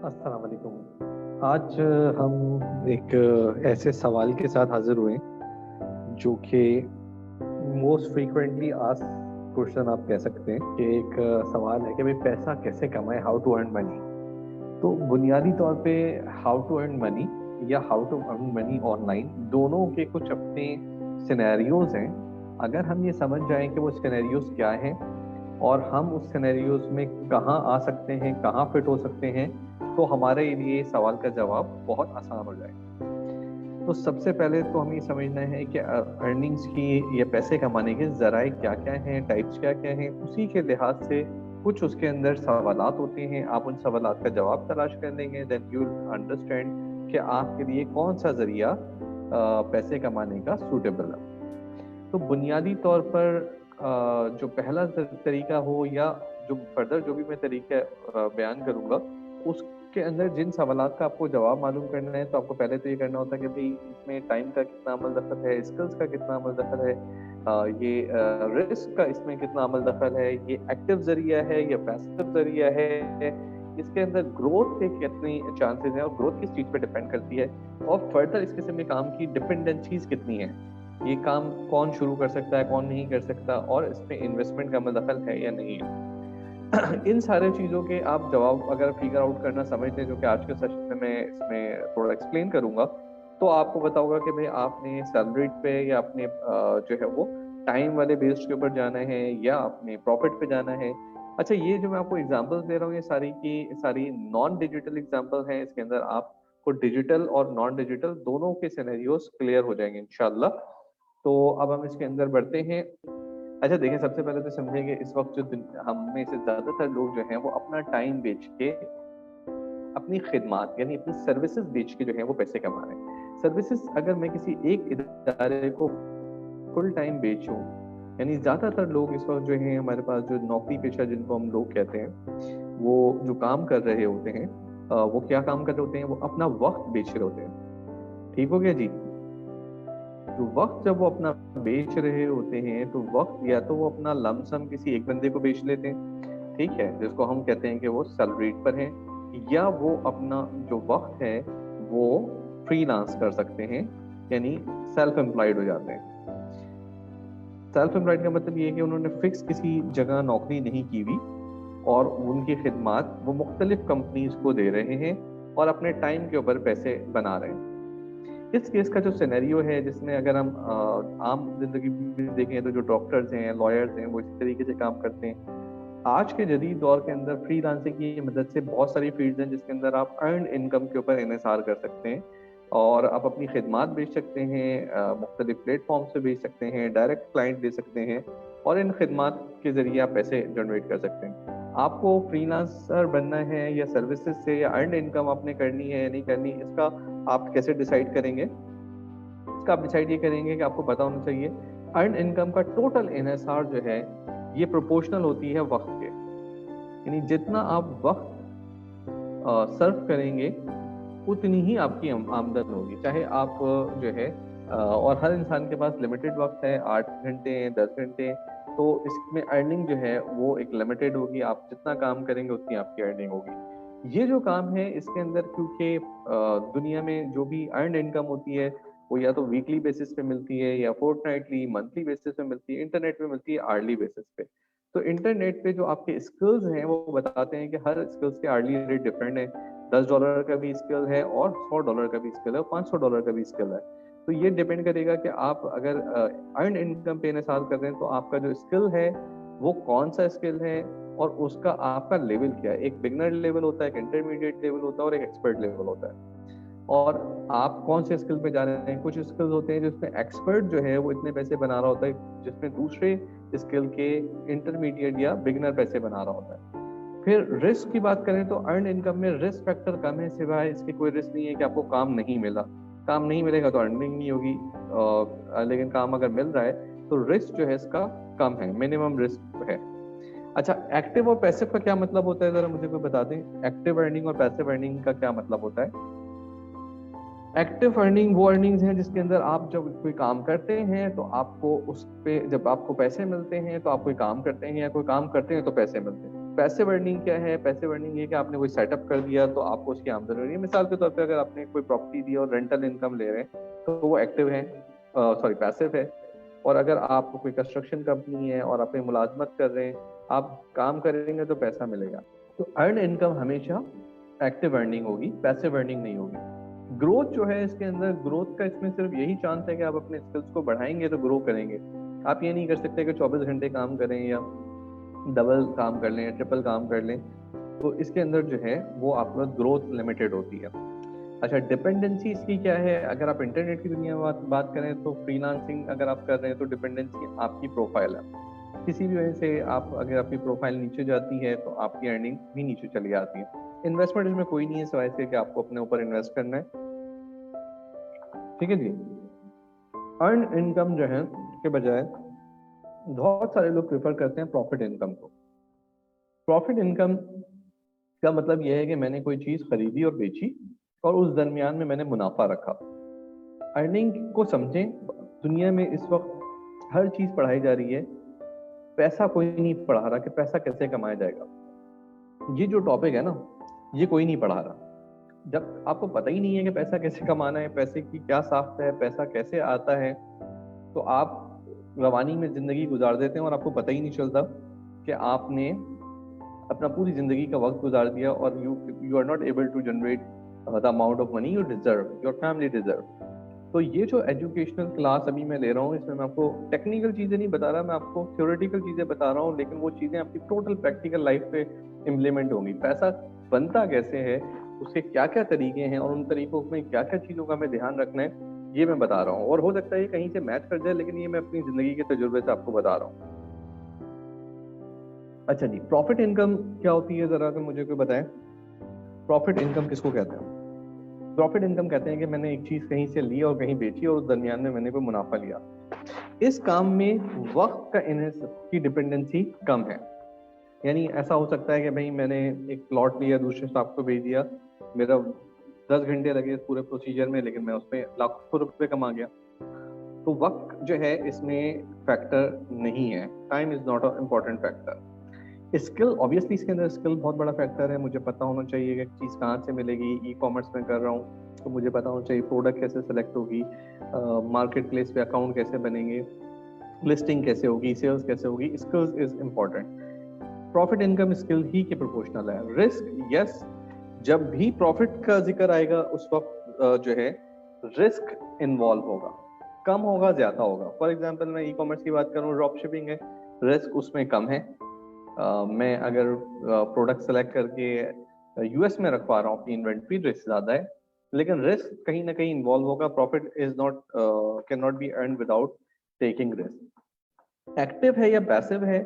अस्सलाम वालेकुम। आज हम एक ऐसे सवाल के साथ हाजिर हुए जो कि मोस्ट फ्रीक्वेंटली आस्क्ड क्वेश्चन आप कह सकते हैं कि एक सवाल है कि भाई पैसा कैसे कमाएं, हाउ टू अर्न मनी। तो बुनियादी तौर पे हाउ टू अर्न मनी या how to earn money online दोनों के कुछ अपने सिनेरियोज हैं। अगर हम ये समझ जाएं कि वो सिनेरियोज क्या हैं और हम उस सिनेरियोज में कहाँ आ सकते हैं, कहाँ फिट हो सकते हैं, तो हमारे लिए सवाल का जवाब बहुत आसान हो जाएगा। तो सबसे पहले तो हमें समझना है कि अर्निंग्स की या पैसे कमाने के जराए क्या क्या हैं, टाइप्स क्या क्या हैं। उसी के लिहाज से कुछ उसके अंदर सवालात होते हैं, आप उन सवालात का जवाब तलाश कर लेंगे, देन यू विल अंडरस्टैंड कि आपके लिए कौन सा जरिया पैसे कमाने का सूटेबल है। तो बुनियादी तौर पर जो पहला तरीका हो या जो फर्दर जो भी मैं तरीका बयान करूंगा, उसके अंदर जिन सवालात का आपको जवाब मालूम करना है, तो आपको पहले तो ये करना होता है कि भाई इसमें टाइम का कितना अमल दखल है, स्किल्स का कितना अमल दखल है, ये रिस्क का इसमें कितना अमल दखल है, ये एक्टिव जरिया है या पैसिव जरिया है, इसके अंदर ग्रोथ के कितनी चांसेस हैं और ग्रोथ किस चीज पे डिपेंड करती है, और फर्दर इस किस्म के काम की डिपेंडेंसीज कितनी है, ये काम कौन शुरू कर सकता है, कौन नहीं कर सकता, और इसमें इन्वेस्टमेंट का दखल है या नहीं है। इन सारे चीज़ों के आप जवाब अगर फिगर आउट करना समझते हैं, जो कि आज के सेशन में मैं इसमें थोड़ा एक्सप्लेन करूंगा, तो आपको बताऊंगा कि भाई आपने सैलरी पे या अपने जो है वो टाइम वाले बेस्ड के ऊपर जाना है या अपने प्रॉफिट पे जाना है। अच्छा, ये जो मैं आपको एग्जांपल्स दे रहा हूँ, ये सारी की सारी नॉन डिजिटल एग्जांपल हैं। इसके अंदर आपको डिजिटल और नॉन डिजिटल दोनों के सिनेरियोस क्लियर हो जाएंगे इंशाल्लाह। तो अब हम इसके अंदर बढ़ते हैं। अच्छा देखिए, सबसे पहले तो समझेंगे इस वक्त जो हम में से ज्यादातर लोग जो हैं वो अपना टाइम बेच के, अपनी खिदमात यानी अपनी सर्विसेज बेच के जो है वो पैसे कमा रहे हैं। सर्विसेज अगर मैं किसी एक इदारे को फुल टाइम बेचूं, यानी ज्यादातर लोग इस वक्त जो है हमारे पास जो नौकरी पेशा जिनको हम लोग कहते हैं, वो जो काम कर रहे होते हैं, वो क्या काम कर रहे होते हैं, वो अपना वक्त बेच रहे होते हैं। ठीक हो गया जी। तो वक्त जब वो अपना बेच रहे होते हैं, तो वक्त या तो वो अपना लमसम किसी एक बंदे को बेच लेते हैं, ठीक है, जिसको हम कहते हैं कि वो सैलरीड पर है, या वो अपना जो वक्त है वो फ्रीलांस कर सकते हैं, यानी सेल्फ एम्प्लॉयड हो जाते हैं। सेल्फ एम्प्लॉयड का मतलब ये है कि उन्होंने फिक्स किसी जगह नौकरी नहीं की हुई और उनकी खिदमात वो मुख्तलिफ कंपनीज को दे रहे हैं और अपने टाइम के ऊपर पैसे बना रहे हैं। इस केस का जो सिनेरियो है, जिसमें अगर हम आम जिंदगी में देखें तो जो डॉक्टर्स हैं, लॉयर्स हैं, वो इस तरीके से काम करते हैं। आज के जदीद दौर के अंदर फ्रीलांसिंग की मदद से बहुत सारी फील्ड्स हैं जिसके अंदर आप अर्न इनकम के ऊपर इन्हिसार कर सकते हैं और आप अपनी खिदमात बेच सकते हैं, मुख्तलिफ प्लेटफॉर्म से बेच सकते हैं, डायरेक्ट क्लाइंट दे सकते हैं, और इन खिदमात के जरिए आप पैसे जनरेट कर सकते हैं। आपको फ्रीलांसर बनना है या सर्विसेज से या अर्न इनकम आपने करनी है या नहीं करनी, इसका आप कैसे डिसाइड करेंगे? इसका आप डिसाइड ये करेंगे कि आपको पता होना चाहिए अर्न इनकम का टोटल इन्हिसार जो है ये प्रोपोर्शनल होती है वक्त के, यानी जितना आप वक्त सर्व करेंगे उतनी ही आपकी आमदन होगी। चाहे आप जो है और हर इंसान के पास लिमिटेड वक्त है, 8 घंटे 10 घंटे, तो इसमें अर्निंग जो है वो एक लिमिटेड होगी। आप जितना काम करेंगे उतनी आपकी अर्निंग होगी। ये जो काम है इसके अंदर, क्योंकि दुनिया में जो भी अर्न इनकम होती है वो या तो वीकली बेसिस पे मिलती है या फोर्टनाइटली मंथली बेसिस पे मिलती है, इंटरनेट पे मिलती है आर्ली बेसिस पे। तो इंटरनेट पे जो आपके स्किल्स हैं वो बताते हैं कि हर स्किल्स के आर्ली रेट डिफरेंट है। $10 का भी स्किल है और $100 का भी स्किल है और $500 का भी स्किल है। तो ये डिपेंड करेगा कि आप अगर अर्न इनकम पे इन्हें कर रहे हैं तो आपका जो स्किल है वो कौन सा स्किल है और उसका आपका लेवल क्या है। एक बिगनर लेवल होता है, एक इंटरमीडिएट लेवल होता है और एक एक्सपर्ट लेवल होता है। और आप कौन से स्किल पे जा रहे हैं? कुछ स्किल्स होते हैं जिसमें एक्सपर्ट जो है वो इतने पैसे बना रहा होता है, जिसमें दूसरे स्किल के इंटरमीडिएट या बिगनर पैसे बना रहा होता है। फिर रिस्क की बात करें तो अर्न इनकम में रिस्क फैक्टर कम है, सिवाय इसके कोई रिस्क नहीं है कि आपको काम नहीं मिला। काम नहीं मिलेगा तो अर्निंग नहीं होगी, लेकिन काम अगर मिल रहा है तो रिस्क जो है इसका कम है, मिनिमम रिस्क है। अच्छा, एक्टिव और पैसिव का क्या मतलब होता है, जरा मुझे कोई बता दें। एक्टिव अर्निंग और पैसिव अर्निंग का क्या मतलब होता है? एक्टिव अर्निंग वो अर्निंग्स हैं जिसके अंदर आप जब कोई काम करते हैं तो आपको उस पे, जब आपको पैसे मिलते हैं तो आप कोई काम करते हैं या कोई काम करते हैं तो पैसे मिलते हैं। पैसिव अर्निंग क्या है? पैसिव अर्निंग ये कि आपने कोई सेटअप कर दिया तो आपको उसकी आमदनी हो रही है। मिसाल के तौर पे अगर आपने कोई प्रॉपर्टी दी और रेंटल इनकम ले रहे हैं तो वो एक्टिव है, सॉरी पैसिव है। और अगर आप कोई कंस्ट्रक्शन कंपनी है और आप मुलाजमत कर रहे हैं, आप काम करेंगे तो पैसा मिलेगा। तो अर्न इनकम हमेशा एक्टिव अर्निंग होगी, पैसिव अर्निंग नहीं होगी। ग्रोथ जो है इसके अंदर, ग्रोथ का इसमें सिर्फ यही चांस है कि आप अपने स्किल्स को बढ़ाएंगे तो ग्रो करेंगे। आप ये नहीं कर सकते कि 24 घंटे काम करें या डबल काम कर लें या ट्रिपल काम कर लें, तो इसके अंदर जो है वो आपका ग्रोथ लिमिटेड होती है। अच्छा, डिपेंडेंसी इसकी क्या है? अगर आप इंटरनेट की दुनिया में बात करें तो फ्रीलांसिंग अगर आप कर रहे हैं तो डिपेंडेंसी आपकी प्रोफाइल है। किसी भी वजह से आप अगर आपकी प्रोफाइल नीचे जाती है तो आपकी अर्निंग भी नीचे चली जाती है। इन्वेस्टमेंट इसमें कोई नहीं है सिवाय से कि आपको अपने ऊपर इन्वेस्ट करना है। ठीक है जी। अर्न इनकम जो है के बजाय बहुत सारे लोग प्रेफर करते हैं प्रॉफिट इनकम को। प्रॉफिट इनकम का मतलब यह है कि मैंने कोई चीज खरीदी और बेची और उस दरमियान में मैंने मुनाफा रखा। अर्निंग को समझें, दुनिया में इस वक्त हर चीज पढ़ाई जा रही है, पैसा कोई नहीं पढ़ा रहा कि पैसा कैसे कमाया जाएगा। ये जो टॉपिक है ना, ये कोई नहीं पढ़ा रहा। जब आपको पता ही नहीं है कि पैसा कैसे कमाना है, पैसे की क्या साख्त है, पैसा कैसे आता है, तो आप रवानी में जिंदगी गुजार देते हैं और आपको पता ही नहीं चलता कि आपने अपना पूरी जिंदगी का वक्त गुजार दिया और you are not able to generate the amount of money you deserve, your family deserve. तो ये जो एजुकेशनल क्लास अभी मैं ले रहा हूँ, इसमें मैं आपको टेक्निकल चीजें नहीं बता रहा, मैं आपको थ्योरेटिकल चीजें बता रहा हूँ, लेकिन वो चीजें आपकी टोटल प्रैक्टिकल लाइफ पे इम्प्लीमेंट होंगी। पैसा बनता कैसे है, उसके क्या क्या तरीके हैं और उन तरीकों में क्या क्या चीजों का हमें ध्यान रखना है, ये मैं बता रहा हूँ। और हो सकता है ये कहीं से मैच कर जाए, लेकिन ये मैं अपनी जिंदगी के तजुर्बे से आपको बता रहा हूँ। अच्छा जी, प्रॉफिट इनकम क्या होती है, जरा अगर मुझे कोई बताएं। प्रॉफिट इनकम किसको कहते हैं? प्रॉफिट इनकम कहते हैं कि मैंने एक चीज कहीं से ली और कहीं बेची और उस दरमियान में मैंने कोई मुनाफा लिया। इस काम में वक्त का की डिपेंडेंसी कम है। यानी ऐसा हो सकता है कि भाई मैंने एक प्लॉट लिया, दूसरे स्टाफ को भेज दिया, मेरा 10 घंटे लगे इस पूरे प्रोसीजर में, लेकिन मैं उसमें लाखों रुपए कमा गया। तो वक्त जो है इसमें फैक्टर नहीं है। Time is not a important factor. Skill, obviously इसके अंदर स्किल बहुत बड़ा फैक्टर है। मुझे पता होना चाहिए कि चीज़ कहाँ से मिलेगी। ई कॉमर्स में कर रहा हूँ तो मुझे पता होना चाहिए प्रोडक्ट कैसे सेलेक्ट होगी, मार्केट प्लेस पे अकाउंट कैसे बनेंगे, लिस्टिंग कैसे होगी, सेल्स कैसे होगी। Skills is important. Profit income skill ही के प्रोपोर्शनल है। रिस्क, यस, जब भी प्रॉफिट का जिक्र आएगा उस वक्त जो है रिस्क इन्वॉल्व होगा, कम होगा ज्यादा होगा। फॉर एग्जाम्पल मैं ई कॉमर्स की बात करूँ, ड्रॉप शिपिंग है, रिस्क उसमें कम है। मैं अगर प्रोडक्ट सेलेक्ट करके यूएस में रखवा रहा हूँ अपनी इन्वेंट्री, रिस्क ज्यादा है, लेकिन रिस्क कहीं ना कहीं इन्वॉल्व होगा। Profit is not can not be earn without taking risk. Active है या पैसिव है,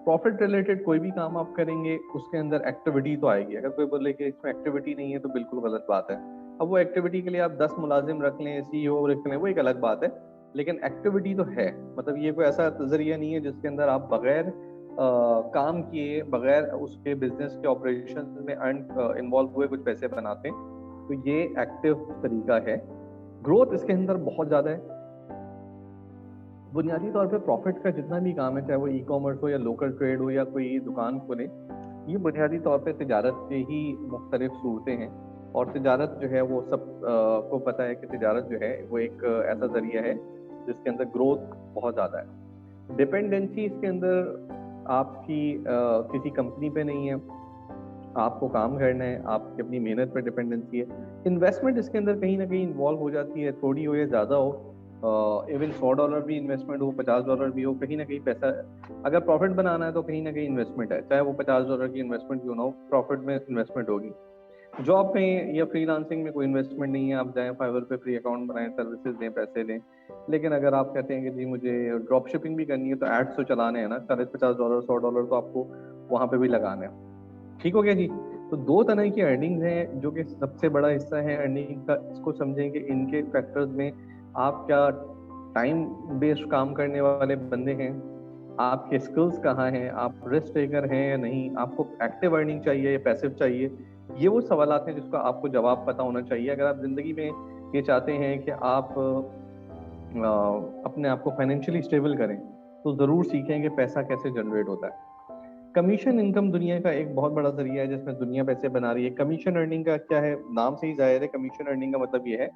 प्रॉफिट रिलेटेड कोई भी काम आप करेंगे उसके अंदर एक्टिविटी तो आएगी। अगर कोई बोले कि इसमें एक्टिविटी नहीं है तो बिल्कुल गलत बात है। अब वो एक्टिविटी के लिए आप 10 मुलाजिम रख लें, सीईओ रख लें, वो एक अलग बात है, लेकिन एक्टिविटी तो है। मतलब ये कोई ऐसा जरिया नहीं है जिसके अंदर आप बगैर काम किए, बगैर उसके बिजनेस के ऑपरेशन में इन्वॉल्व हुए कुछ पैसे बनाते हैं। तो ये एक्टिव तरीका है। ग्रोथ इसके अंदर बहुत ज्यादा है। बुनियादी तौर पे प्रॉफिट का जितना भी काम है, चाहे वो ई कॉमर्स हो या लोकल ट्रेड हो या कोई दुकान खोले, ये बुनियादी तौर पे तिजारत के ही मुख्तलिफ सूरतें हैं। और तिजारत जो है वो सब को पता है कि तिजारत जो है वो एक ऐसा जरिया है जिसके अंदर ग्रोथ बहुत ज़्यादा है। डिपेंडेंसी इसके अंदर आपकी किसी कंपनी पे नहीं है, आपको काम करना है, आपकी अपनी मेहनत पर डिपेंडेंसी है। इन्वेस्टमेंट इसके अंदर कहीं ना कहीं इन्वॉल्व हो जाती है, थोड़ी हो या ज़्यादा हो। इवन $100 भी इन्वेस्टमेंट हो, $50 भी हो, कहीं ना कहीं पैसा, अगर प्रॉफिट बनाना है तो कहीं ना कहीं इन्वेस्टमेंट है, चाहे वो $50 की इन्वेस्टमेंट क्यों ना हो, प्रॉफिट में इन्वेस्टमेंट होगी। जॉब में या फ्रीलांसिंग में कोई इन्वेस्टमेंट नहीं है, आप जाएं फाइवर पे फ्री अकाउंट बनाएं, सर्विसेज दें, पैसे लें। लेकिन अगर आप कहते हैं कि जी मुझे ड्रॉप शिपिंग भी करनी है तो एड्स तो चलाने हैं ना, $50 $100 तो आपको वहां पे भी लगाने हैं। ठीक हो गया जी। तो दो तरह की अर्निंग है जो कि सबसे बड़ा हिस्सा है अर्निंग का। इसको समझें कि इनके फैक्टर्स में आप क्या टाइम बेस्ड काम करने वाले बंदे हैं, आपके स्किल्स कहाँ हैं, आप रिस्क टेकर हैं या नहीं, आपको एक्टिव अर्निंग चाहिए या पैसिव चाहिए। ये वो सवालात हैं जिसका आपको जवाब पता होना चाहिए। अगर आप जिंदगी में ये चाहते हैं कि आप अपने आप को फाइनेंशियली स्टेबल करें तो जरूर सीखें कि पैसा कैसे जनरेट होता है। कमीशन इनकम दुनिया का एक बहुत बड़ा जरिया है जिसमें दुनिया पैसे बना रही है। कमीशन अर्निंग का क्या है, नाम से ही जाहिर है। कमीशन अर्निंग का मतलब ये है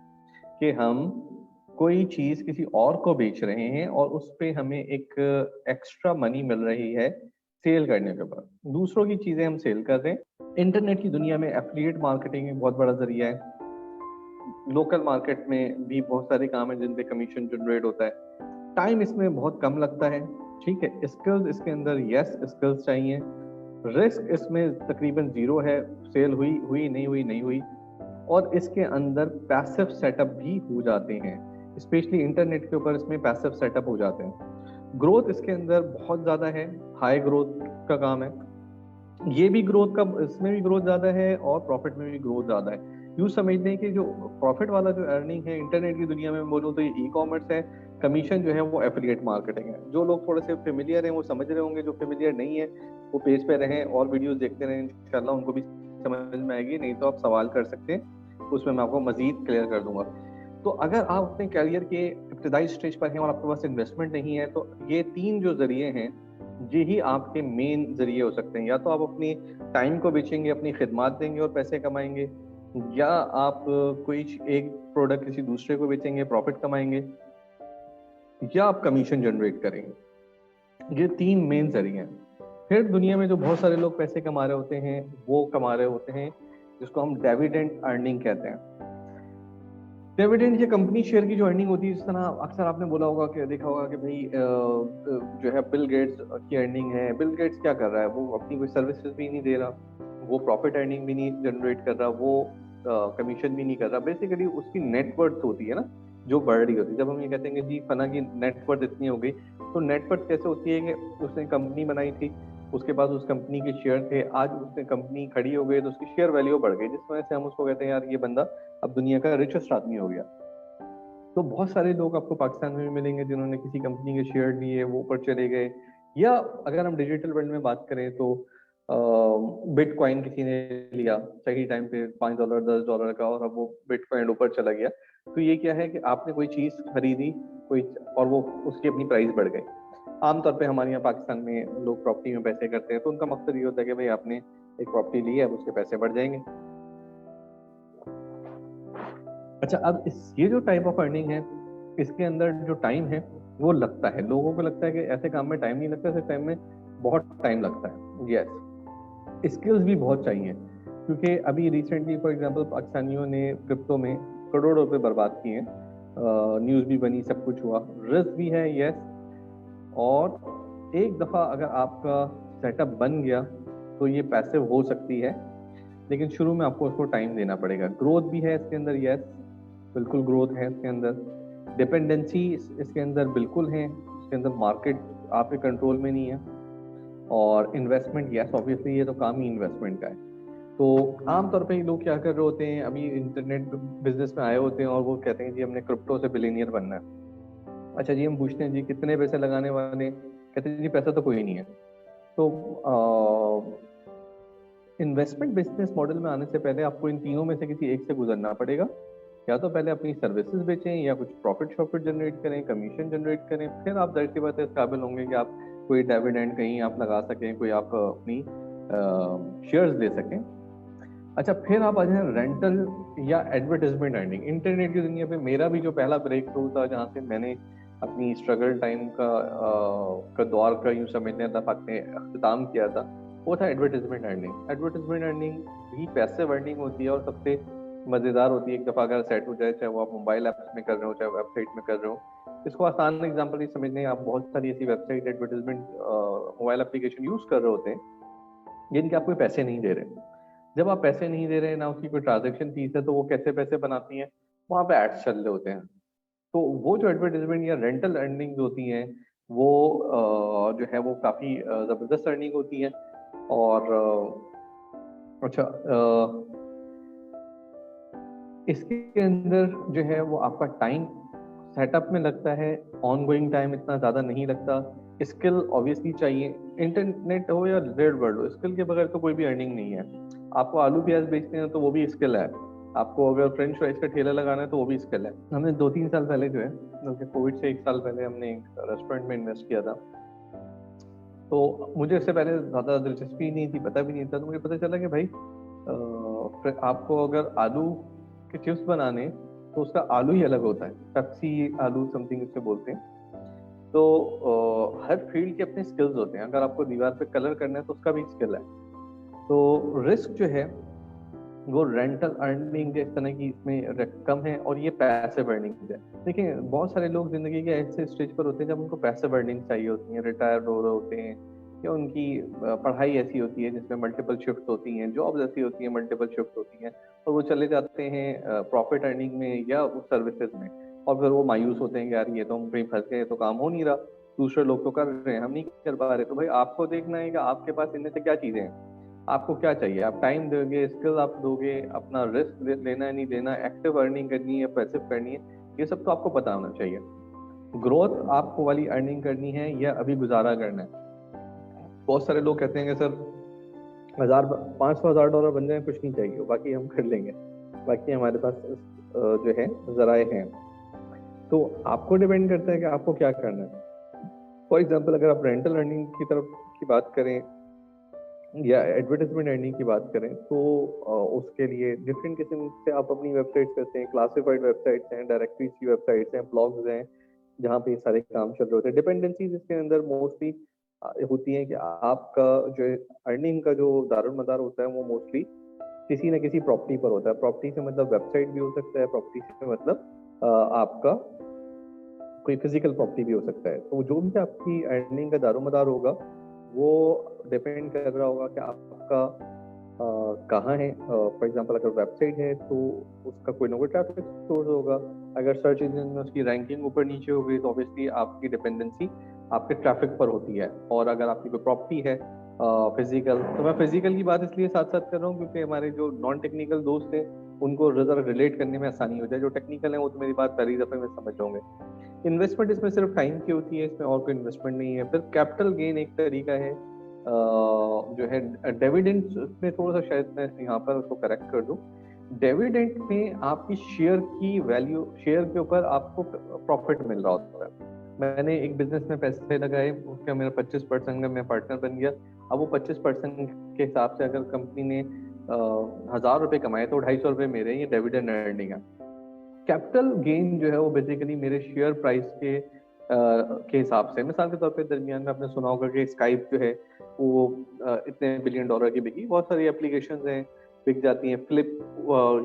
कि हम कोई चीज किसी और को बेच रहे हैं और उस पे हमें एक एक्स्ट्रा मनी मिल रही है सेल करने के बाद। दूसरों की चीजें हम सेल कर रहे हैं। इंटरनेट की दुनिया में एफिलिएट मार्केटिंग एक बहुत बड़ा जरिया है। लोकल मार्केट में भी बहुत सारे काम है जिन पे कमीशन जनरेट होता है। टाइम इसमें बहुत कम लगता है, ठीक है। स्किल्स इसके अंदर यस स्किल्स चाहिए। रिस्क इसमें तकरीबन जीरो है, सेल हुई हुई नहीं हुई नहीं हुई। और इसके अंदर पैसिव सेटअप भी हो जाते हैं, स्पेशली इंटरनेट के ऊपर इसमें पैसिव सेटअप हो जाते हैं। ग्रोथ इसके अंदर बहुत ज़्यादा है, हाई ग्रोथ का काम है। ये भी ग्रोथ का, इसमें भी ग्रोथ ज़्यादा है और प्रॉफिट में भी ग्रोथ ज़्यादा है। यूँ समझते हैं कि जो प्रॉफिट वाला जो अर्निंग है इंटरनेट की दुनिया में बोलूँ तो ये ई कॉमर्स है। कमीशन जो है वो एफिलिएट मार्केटिंग है। जो लोग थोड़े से फेमिलियर हैं वो समझ रहे होंगे, जो फेमिलियर नहीं है वो पेज पे रहें और वीडियोस देखते रहें, इंशाल्लाह उनको भी समझ में आएगी। नहीं तो आप सवाल कर सकते हैं, उसमें मैं आपको मजीद क्लियर कर दूंगा। तो अगर आप अपने करियर के इब्तदाई स्टेज पर हैं और आपके पास इन्वेस्टमेंट नहीं है तो ये तीन जो जरिए हैं ये ही आपके मेन जरिए हो सकते हैं। या तो आप अपनी टाइम को बेचेंगे, अपनी खिदमत देंगे और पैसे कमाएंगे, या आप कोई एक प्रोडक्ट किसी दूसरे को बेचेंगे, प्रॉफिट कमाएंगे, या आप कमीशन जनरेट करेंगे। ये तीन मेन जरिए हैं। फिर दुनिया में जो बहुत सारे लोग पैसे कमा रहे होते हैं वो कमा रहे होते हैं जिसको हम डिविडेंड अर्निंग कहते हैं। डिविडेंड ये कंपनी शेयर की जो अर्निंग होती है, जिस तरह अक्सर आपने बोला होगा कि देखा होगा कि भाई जो है बिल गेट्स की अर्निंग है। बिल गेट्स क्या कर रहा है, वो अपनी कोई सर्विसेज भी नहीं दे रहा, वो प्रॉफिट अर्निंग भी नहीं जनरेट कर रहा, वो कमीशन भी नहीं कर रहा। बेसिकली उसकी नेटवर्थ होती है ना जो बढ़ रही होती है। जब हम ये कहते हैं कि जी फला की नेटवर्थ इतनी हो गई, तो नेटवर्थ कैसे होती है कि उसने कंपनी बनाई थी, उसके बाद उस कंपनी के शेयर थे, आज उसने कंपनी खड़ी हो गई तो उसकी शेयर वैल्यू बढ़ गई, जिस वजह से हम उसको कहते हैं यार ये बंदा अब दुनिया का रिचेस्ट आदमी हो गया। तो बहुत सारे लोग आपको पाकिस्तान में भी मिलेंगे जिन्होंने किसी कंपनी के शेयर लिए, वो ऊपर चले गए। या अगर हम डिजिटल वर्ल्ड में बात करें तो बिटकॉइन किसी ने लिया सही टाइम पे $5 $10 का, और अब वो बिटकॉइन ऊपर चला गया। तो ये क्या है कि आपने कोई चीज खरीदी कोई, और वो उसकी अपनी प्राइस बढ़ गई। आमतौर पे हमारे यहाँ पाकिस्तान में लोग प्रॉपर्टी में पैसे करते हैं, तो उनका मकसद ये होता है कि भाई आपने एक प्रॉपर्टी ली है, अब उसके पैसे बढ़ जाएंगे। अच्छा, अब ये जो टाइप ऑफ अर्निंग है इसके अंदर जो टाइम है वो लगता है। लोगों को लगता है कि ऐसे काम में टाइम नहीं लगता, ऐसे टाइम में बहुत टाइम लगता है। यस, स्किल्स भी बहुत चाहिए, क्योंकि अभी रिसेंटली फॉर एग्जांपल पाकिस्तानियों ने क्रिप्टो में करोड़ों रुपए बर्बाद किए हैं। न्यूज़ भी बनी, सब कुछ हुआ, रिस्क भी है। यस, और एक दफ़ा अगर आपका सेटअप बन गया तो ये पैसिव हो सकती है, लेकिन शुरू में आपको उसको टाइम देना पड़ेगा। ग्रोथ भी है इसके अंदर, यस बिल्कुल ग्रोथ है इसके अंदर। डिपेंडेंसी इसके अंदर बिल्कुल है, इसके अंदर मार्केट आपके कंट्रोल में नहीं है। और इन्वेस्टमेंट, यस ऑब्वियसली ये तो काम ही इन्वेस्टमेंट का है। तो आमतौर पे लोग क्या कर रहे होते हैं, अभी इंटरनेट बिजनेस में आए होते हैं और वो कहते हैं जी हमने क्रिप्टो से बिलियनियर बनना है। अच्छा जी, हम पूछते हैं जी कितने पैसे लगाने वाले, कहते हैं जी पैसा तो कोई नहीं है। तो इन्वेस्टमेंट बिजनेस मॉडल में आने से पहले आपको इन तीनों में से किसी एक से गुजरना पड़ेगा। या तो पहले अपनी सर्विसेज बेचें, या कुछ प्रॉफिट जनरेट करें, कमीशन जनरेट करें, फिर आप जाहिर सी बात है इस काबिल होंगे कि आप कोई डिविडेंड कहीं आप लगा सकें, कोई आप अपनी शेयर्स दे सकें। अच्छा, फिर आप आ जाए रेंटल या एडवर्टाइजमेंट अर्निंग। इंटरनेट की दुनिया पे मेरा भी जो पहला ब्रेक थ्रू था, जहाँ से मैंने अपनी स्ट्रगल टाइम का दौर का यूँ समझने तक अख्ताम किया था, वो था एडवर्टाइजमेंट अर्निंग। एडवर्टाइजमेंट अर्निंग भी पैसिव अर्निंग होती है और सबसे मज़ेदार होती है। एक दफ़ा अगर सेट हो जाए, चाहे वो आप मोबाइल ऐप्स में कर रहे हो चाहे वेबसाइट में कर रहे हो। इसको आसान एग्जांपल ही समझने, आप बहुत सारी ऐसी website advertisement mobile application use कर रहे होते हैं जिनके आप कोई पैसे नहीं दे रहे। जब आप पैसे नहीं दे रहे हैं, ना उसकी कोई ट्रांजेक्शन फीस है, तो वो कैसे पैसे बनाती हैं, वहाँ पे एड्स चल रहे होते हैं। तो वो जो एडवर्टाइजमेंट या रेंटल अर्निंग होती हैं वो जो है वो काफ़ी ज़बरदस्त अर्निंग होती है। और अच्छा, इसके अंदर जो है वो आपका टाइम सेटअप में लगता है, ऑन गोइंग टाइम इतना ज़्यादा नहीं लगता। स्किल ऑब्वियसली चाहिए, इंटरनेट हो या रेड वर्ल्ड हो, स्किल के बगैर तो कोई भी अर्निंग नहीं है। आपको आलू प्याज बेचते हैं तो वो भी स्किल है, आपको अगर फ्रेंच फ्राइज का ठेला लगाना है तो वो भी स्किल है। हमने 2-3 साल पहले जो है, बल्कि कोविड से 1 साल पहले हमने एक रेस्टोरेंट में इन्वेस्ट किया था। तो मुझे इससे पहले ज़्यादा दिलचस्पी नहीं थी, पता भी नहीं था, तो मुझे पता चला कि भाई फिर आपको अगर आलू के चिप्स बनाने तो उसका आलू ही अलग होता है, पेप्सी आलू समथिंग उससे बोलते हैं। तो हर फील्ड के अपने स्किल्स होते हैं। अगर आपको दीवार पे कलर करना है तो उसका भी स्किल है। तो रिस्क जो है वो रेंटल अर्निंग इस तरह की इसमें कम है, और ये पैसिव अर्निंग है। देखिए बहुत सारे लोग जिंदगी के ऐसे स्टेज पर होते हैं जब उनको पैसिव अर्निंग चाहिए होती है, रिटायर हो रहे होते हैं, या उनकी पढ़ाई ऐसी होती है जिसमें मल्टीपल शिफ्ट होती हैं, जॉब्स ऐसी होती हैं मल्टीपल शिफ्ट होती हैं, और वो चले जाते हैं प्रॉफिट अर्निंग में या सर्विसेज में, और फिर वो मायूस होते हैं कि यार ये तो हम कहीं फंस गए, तो काम हो नहीं रहा, दूसरे लोग तो कर रहे हैं, हम नहीं कर पा रहे। तो भाई आपको देखना है कि आपके पास इनमें से क्या चीजें हैं, आपको क्या चाहिए, आप टाइम दोगे, स्किल आप दोगे, अपना रिस्क लेना है नहीं लेना, एक्टिव अर्निंग करनी है, पैसिव करनी है, ये सब तो आपको पता होना चाहिए। ग्रोथ आपको वाली अर्निंग करनी है या अभी गुजारा करना है। बहुत सारे लोग कहते हैं कि सर 500,000 डॉलर बन जाए कुछ नहीं चाहिए, बाकी हम कर लेंगे, बाकी हमारे पास जो है जराए हैं। तो आपको डिपेंड करता है कि आपको क्या करना है। फॉर एग्जाम्पल अगर आप रेंटल अर्निंग की तरफ की बात करें या एडवर्टाइजमेंट अर्निंग की बात करें, तो उसके लिए डिफरेंट किस्म से आप अपनी वेबसाइट करते हैं। क्लासिफाइड वेबसाइट्स हैं, डायरेक्टरीज की वेबसाइट्स हैं, ब्लॉग्स हैं, जहाँ पे सारे काम चल रहे होते हैं। डिपेंडेंसीज इसके अंदर मोस्टली होती हैं कि आपका जो अर्निंग का जो दारोमदार होता है वो मोस्टली किसी न किसी प्रॉपर्टी पर होता है। प्रॉपर्टी से मतलब वेबसाइट भी हो सकता है, प्रॉपर्टी से मतलब आपका कोई फिजिकल प्रॉपर्टी भी हो सकता है। तो जो भी आपकी अर्निंग का दारोमदार होगा वो डिपेंड कर रहा होगा कि आपका कहाँ है। फॉर एग्जांपल अगर वेबसाइट है तो उसका कोई ना कोई ट्रैफिक सोर्स होगा। अगर सर्च इंजन में उसकी रैंकिंग ऊपर नीचे हो गई तो ऑब्वियसली आपकी डिपेंडेंसी आपके ट्रैफिक पर होती है। और अगर आपकी कोई प्रॉपर्टी है फिजिकल, तो मैं फिजिकल की बात इसलिए साथ साथ कर रहा हूँ क्योंकि हमारे जो नॉन टेक्निकल दोस्त हैं उनको जरा रिलेट करने में आसानी हो जाए। जो टेक्निकल है वो तो मेरी बात पहली दफे में समझ जाओगे। इन्वेस्टमेंट इसमें सिर्फ टाइम की होती है, इसमें और कोई इन्वेस्टमेंट नहीं है। फिर कैपिटल गेन एक तरीका है जो है डिविडेंड में, थोड़ा सा शायद मैं यहाँ पर उसको करेक्ट कर दूं। डिविडेंड में आपकी शेयर की वैल्यू, शेयर के ऊपर आपको प्रॉफिट मिल रहा होता है। मैंने एक बिजनेस में पैसे लगाए, उसका मेरा 25% का मैं पार्टनर बन गया। अब वो 25% के हिसाब से अगर कंपनी ने 1,000 रुपए कमाए तो 250 रुपए मेरे, ये डिविडेंड अर्निंग है। कैपिटल गेन जो है वो बेसिकली मेरे शेयर प्राइस के हिसाब से, मिसाल के तौर पे दरमियान में आपने सुना होगा कि स्काइप जो है वो इतने बिलियन डॉलर की बिकी। बहुत सारी एप्लीकेशंस हैं बिक जाती हैं। Flip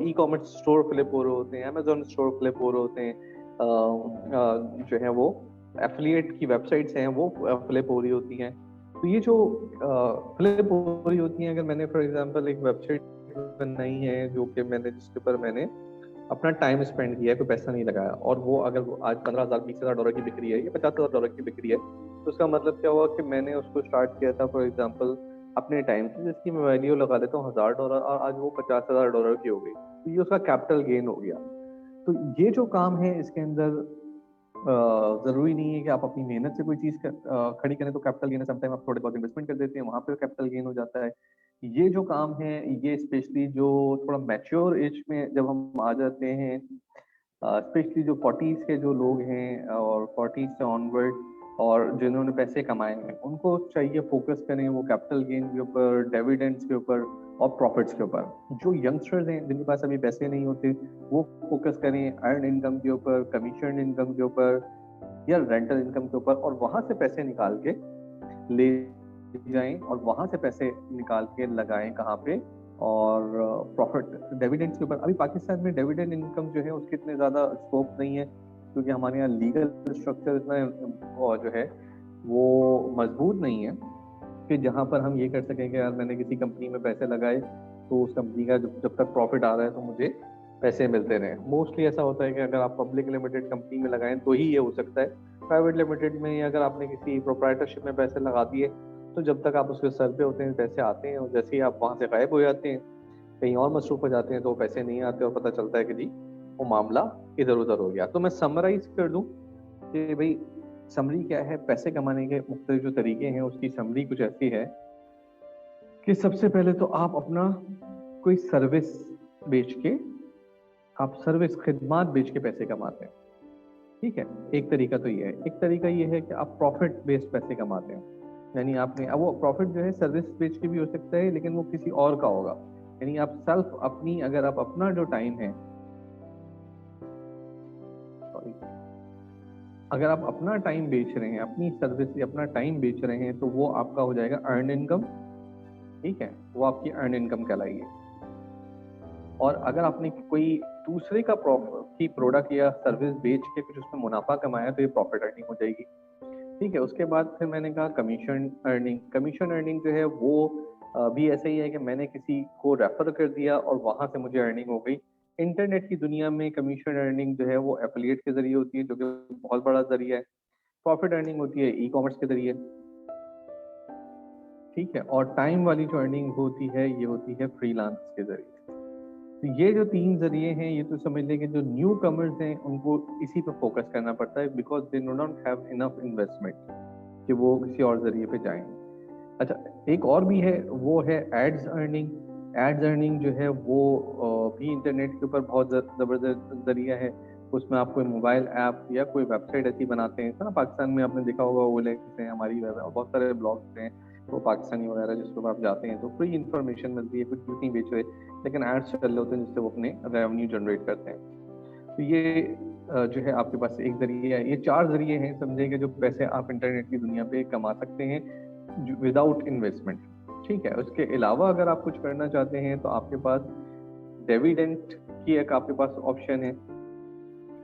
e commerce store flip हो रहे होते हैं, अमेजोन स्टोर फ्लिप हो रहे होते हैं, जो है वो एफिलिएट की वेबसाइट्स हैं वो फ्लिप हो रही होती हैं। तो ये जो फ्लिप हो रही होती हैं, अगर मैंने फॉर एग्जांपल एक वेबसाइट बनाई है जो कि मैंने जिसके ऊपर मैंने अपना टाइम स्पेंड किया है, कोई पैसा नहीं लगाया, और वो अगर वो आज 15,000 20,000 डॉलर की बिक्री है या 50,000 डॉलर की बिक्री है, तो उसका मतलब क्या हुआ कि मैंने उसको स्टार्ट किया था फॉर एग्जांपल अपने टाइम से, जिसकी मैं वैल्यू लगा देता हूँ 1,000 डॉलर, और आज वो 50,000 डॉलर की हो गई। तो ये उसका कैपिटल गेन हो गया। तो ये जो काम है इसके अंदर जरूरी नहीं है कि आप अपनी मेहनत से कोई चीज खड़ी करें तो कैपिटल गेन है। समटाइम आप थोड़े बहुत इन्वेस्टमेंट कर देते हैं, वहां पे कैपिटल गेन हो जाता है। ये जो काम है ये स्पेशली जो थोड़ा मैच्योर एज में जब हम आ जाते हैं, स्पेशली जो 40s के जो लोग हैं और 40s से ऑनवर्ड, और जिन्होंने पैसे कमाए हैं, उनको चाहिए फोकस करें वो कैपिटल गेन के ऊपर, डिविडेंड्स के ऊपर और प्रॉफिट्स के ऊपर। जो यंगस्टर्स हैं जिनके पास अभी पैसे नहीं होते, वो फोकस करें अर्न इनकम के ऊपर, कमीशन इनकम के ऊपर या रेंटल इनकम के ऊपर, और वहां से पैसे निकाल के ले जाएं और वहां से पैसे निकाल के लगाएं कहाँ पे, और प्रॉफिट डिविडेंड्स के ऊपर। अभी पाकिस्तान में डिविडेंड इनकम जो है उसके इतने ज्यादा स्कोप नहीं है, क्योंकि हमारे यहाँ लीगल स्ट्रक्चर इतना जो है वो मजबूत नहीं है कि जहां पर हम ये कर सकें कि यार मैंने किसी कंपनी में पैसे लगाए तो उस कंपनी का जब तक प्रॉफिट आ रहा है तो मुझे पैसे मिलते रहे। मोस्टली ऐसा होता है कि अगर आप पब्लिक लिमिटेड कंपनी में लगाएं तो ही ये हो सकता है। प्राइवेट लिमिटेड में अगर आपने किसी प्रोप्राइटरशिप में पैसे लगा दिए तो जब तक आप उसके सर पे होते हैं पैसे आते हैं, और जैसे ही आप वहां से गायब हो जाते हैं, कहीं और मसरूफ हो जाते हैं, तो पैसे नहीं आते और पता चलता है कि जी वो मामला इधर उधर हो गया। तो मैं समराइज कर दूं कि भाई समरी क्या है, पैसे कमाने के मुख्तलिफ जो तरीके हैं उसकी समरी कुछ ऐसी है कि सबसे पहले तो आप अपना कोई सर्विस बेच के, आप सर्विस खिदमात बेच के पैसे कमाते हैं। ठीक है, एक तरीका तो ये है। एक तरीका ये है कि आप प्रॉफिट बेस्ड पैसे कमाते हैं। यानी आपने, अब वो प्रॉफिट जो है सर्विस बेच के भी हो सकता है, लेकिन वो किसी और का होगा। यानी आप सेल्फ अपनी, अगर आप अपना जो टाइम है, सॉरी, अगर आप अपना टाइम बेच रहे हैं, अपनी सर्विस या अपना टाइम बेच रहे हैं, तो वो आपका हो जाएगा अर्न इनकम। ठीक है, वो आपकी अर्न इनकम कहलाएगी। और अगर आपने कोई दूसरे का की प्रोडक्ट या सर्विस बेच के कुछ उसमें मुनाफा कमाया, तो ये प्रॉफिट अर्निंग हो जाएगी। ठीक है, उसके बाद फिर मैंने कहा कमीशन अर्निंग। कमीशन अर्निंग जो है वो भी ऐसे ही है कि मैंने किसी को रेफर कर दिया और वहां से मुझे अर्निंग हो गई। इंटरनेट की दुनिया में कमीशन अर्निंग जो है वो एफिलिएट के जरिए होती है, जो कि बहुत बड़ा जरिया है। प्रॉफिट अर्निंग होती है ई कॉमर्स के जरिए। ठीक है, और टाइम वाली जो अर्निंग होती है ये होती है फ्रीलांस के जरिए। तो ये जो तीन जरिए हैं, ये तो समझ लें कि जो न्यू कमर्स हैं उनको इसी पे फोकस करना पड़ता है, because they do not have enough investment कि वो किसी और जरिए पे जाएं। अच्छा, एक और भी है, वो है एड्स अर्निंग। एड्स अर्निंग जो है वो भी इंटरनेट के ऊपर बहुत जबरदस्त जरिया है। उसमें आप कोई मोबाइल ऐप या कोई वेबसाइट ऐसी बनाते हैं ना, पाकिस्तान में आपने देखा होगा ओलेक्स है, हमारी बहुत सारे ब्लॉग्स हैं तो पाकिस्तानी वगैरह, जिसके ऊपर आप जाते हैं तो फ्री इन्फॉर्मेशन मिलती है, कुछ भी नहीं बेच रहे, लेकिन एड्स चल रहे होते हैं जिससे वो अपने रेवेन्यू जनरेट करते हैं। तो ये जो है आपके पास एक जरिए है। ये चार जरिए हैं समझे कि जो पैसे आप इंटरनेट की दुनिया पे कमा सकते हैं विदाउट इन्वेस्टमेंट। ठीक है, उसके अलावा अगर आप कुछ करना चाहते हैं तो आपके पास डिविडेंड की एक आपके पास ऑप्शन है।